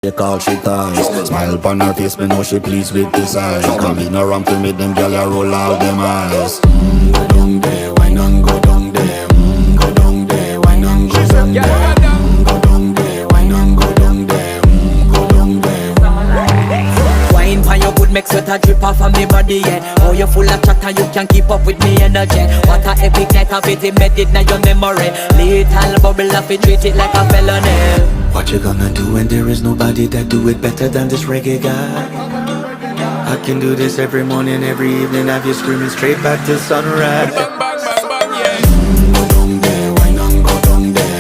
They call she ties. Smile upon her face, me know she pleased with this eyes. Come in around to meet them girl, you roll out them eyes. Go down there, why not go down there? Go down there, why not go down there? Go down there, why not go down there? Go down there. Wine pan your good, make sweat a drip off of me body, yeah. Oh, you full of chatter, you can keep up with me energy. What a epic night of it, embedded in your memory. Little bubble of it, treat it like a felony. What you gonna do when there is nobody that do it better than this reggae guy? I can do this every morning, every evening, have you screaming straight back to sunrise.